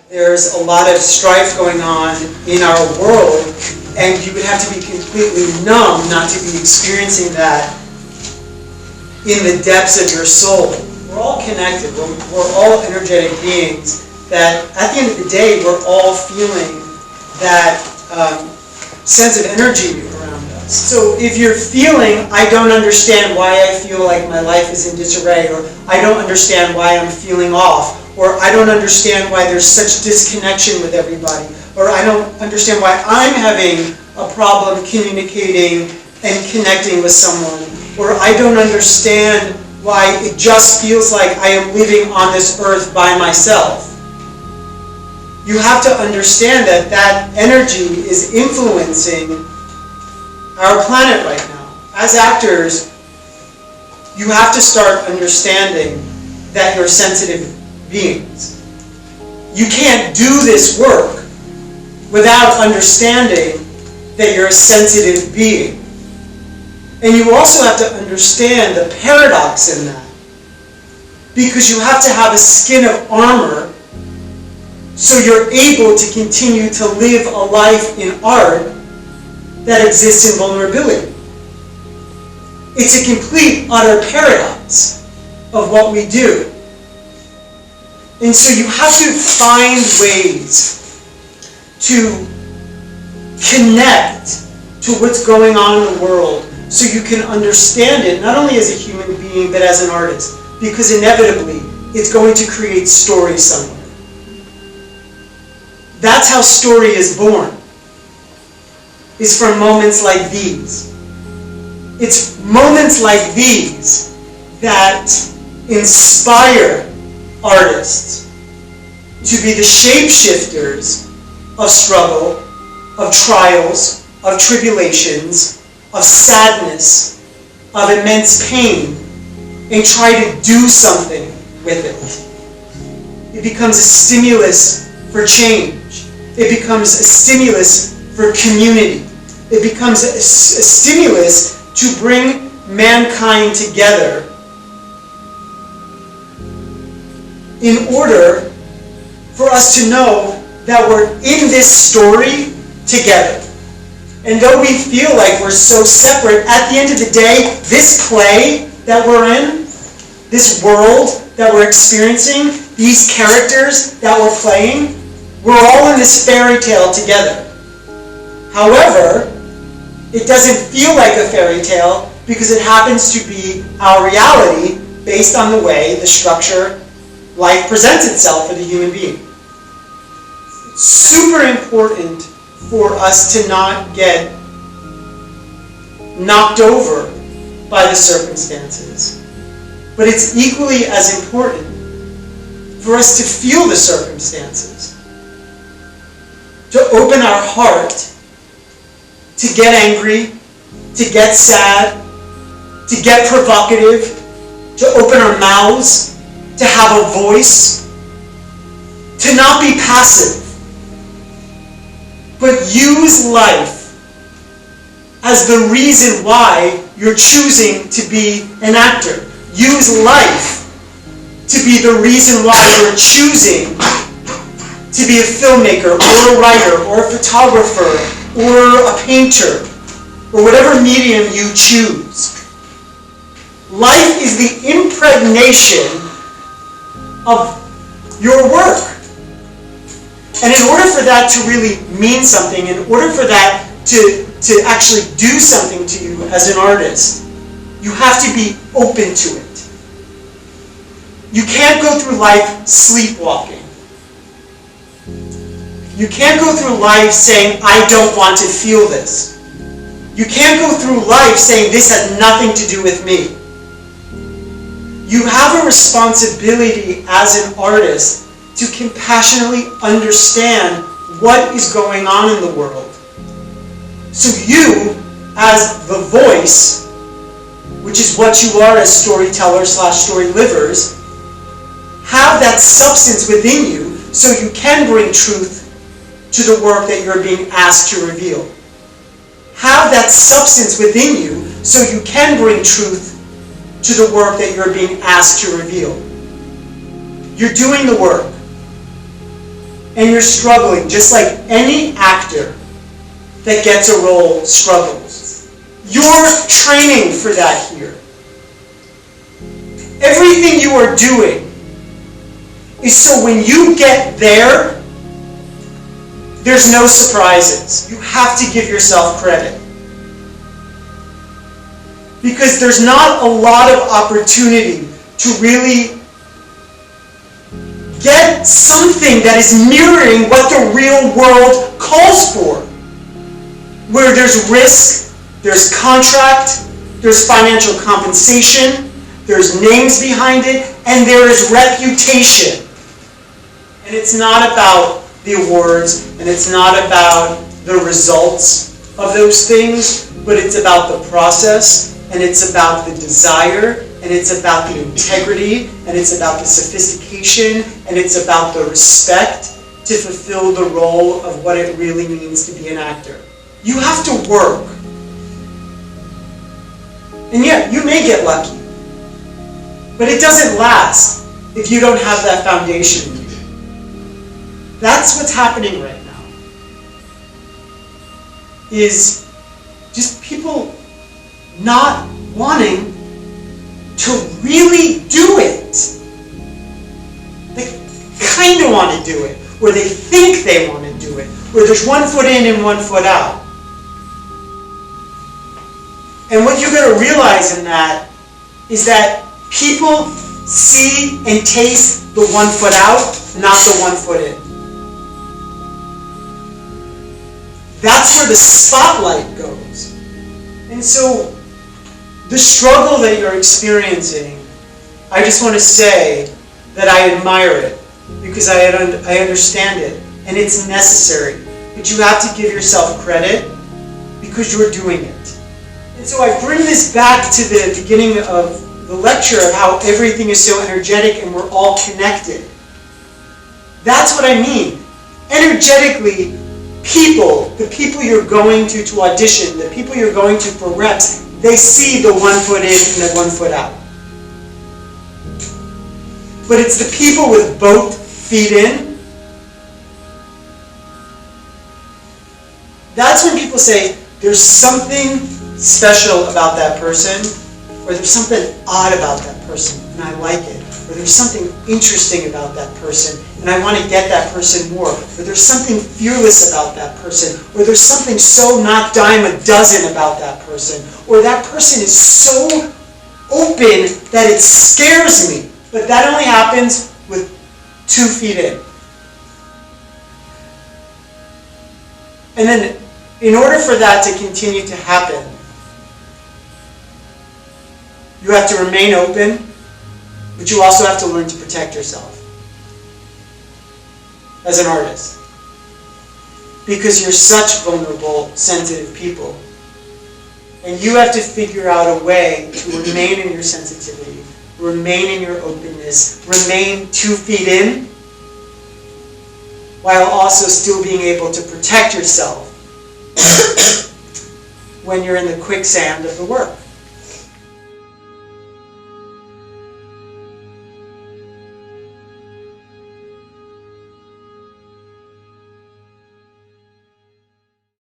There's a lot of strife going on in our world, and you would have to be completely numb not to be experiencing that in the depths of your soul. We're all connected. We're all energetic beings that at the end of the day, we're all feeling that sense of energy around us. So if you're feeling, I don't understand why I feel like my life is in disarray, or I don't understand why I'm feeling off, or I don't understand why there's such disconnection with everybody, or I don't understand why I'm having a problem communicating and connecting with someone, or I don't understand why it just feels like I am living on this earth by myself. You have to understand that that energy is influencing our planet right now. As actors, you have to start understanding that you're sensitive beings. You can't do this work without understanding that you're a sensitive being. And you also have to understand the paradox in that. Because you have to have a skin of armor so you're able to continue to live a life in art that exists in vulnerability. It's a complete, utter paradox of what we do. And so you have to find ways to connect to what's going on in the world so you can understand it, not only as a human being, but as an artist. Because inevitably, it's going to create story somewhere. That's how story is born, is from moments like these. It's moments like these that inspire artists to be the shapeshifters of struggle, of trials, of tribulations, of sadness, of immense pain, and try to do something with it. It becomes a stimulus for change. It becomes a stimulus for community. It becomes a stimulus to bring mankind together in order for us to know that we're in this story together. And though we feel like we're so separate, at the end of the day, this play that we're in, this world that we're experiencing, these characters that we're playing, we're all in this fairy tale together. However, it doesn't feel like a fairy tale because it happens to be our reality based on the way, the structure, life presents itself for the human being. It's super important for us to not get knocked over by the circumstances. But it's equally as important for us to feel the circumstances, to open our heart, to get angry, to get sad, to get provocative, to open our mouths, to have a voice, to not be passive, but use life as the reason why you're choosing to be an actor. Use life to be the reason why you're choosing to be a filmmaker, or a writer, or a photographer, or a painter, or whatever medium you choose. Life is the impregnation of your work. And in order for that to really mean something, in order for that to actually do something to you as an artist, you have to be open to it. You can't go through life sleepwalking. You can't go through life saying, I don't want to feel this. You can't go through life saying, this has nothing to do with me. You have a responsibility as an artist to compassionately understand what is going on in the world. So you, as the voice, which is what you are as storytellers / story livers, have that substance within you so you can bring truth to the work that you're being asked to reveal. Have that substance within you so you can bring truth to the work that you're being asked to reveal. You're doing the work. and you're struggling, just like any actor that gets a role struggles. You're training for that here. Everything you are doing is so when you get there, there's no surprises. You have to give yourself credit. Because there's not a lot of opportunity to really get something that is mirroring what the real world calls for. Where there's risk, there's contract, there's financial compensation, there's names behind it, and there is reputation. And it's not about the awards, and it's not about the results of those things, but it's about the process, and it's about the desire, and it's about the integrity, and it's about the sophistication, and it's about the respect to fulfill the role of what it really means to be an actor. You have to work. And yeah, you may get lucky, but it doesn't last if you don't have that foundation. That's what's happening right now. Is just people not wanting to really do it. They kind of want to do it, or they think they want to do it, or there's 1 foot in and 1 foot out. And what you're going to realize in that is that people see and taste the 1 foot out, not the 1 foot in. That's where the spotlight goes. And so, the struggle that you're experiencing, I just want to say that I admire it, because I understand it, and it's necessary. But you have to give yourself credit, because you're doing it. And so I bring this back to the beginning of the lecture, of how everything is so energetic and we're all connected. That's what I mean. Energetically, the people you're going to audition, the people you're going to for reps, they see the 1 foot in and the 1 foot out. But it's the people with both feet in. That's when people say, there's something special about that person, or there's something odd about that person, and I like it. Or there's something interesting about that person, and I want to get that person more. Or there's something fearless about that person. Or there's something so not dime a dozen about that person. Or that person is so open that it scares me. But that only happens with 2 feet in. And then, in order for that to continue to happen, you have to remain open, but you also have to learn to protect yourself as an artist. Because you're such vulnerable, sensitive people. And you have to figure out a way to remain in your sensitivity, remain in your openness, remain 2 feet in, while also still being able to protect yourself when you're in the quicksand of the work.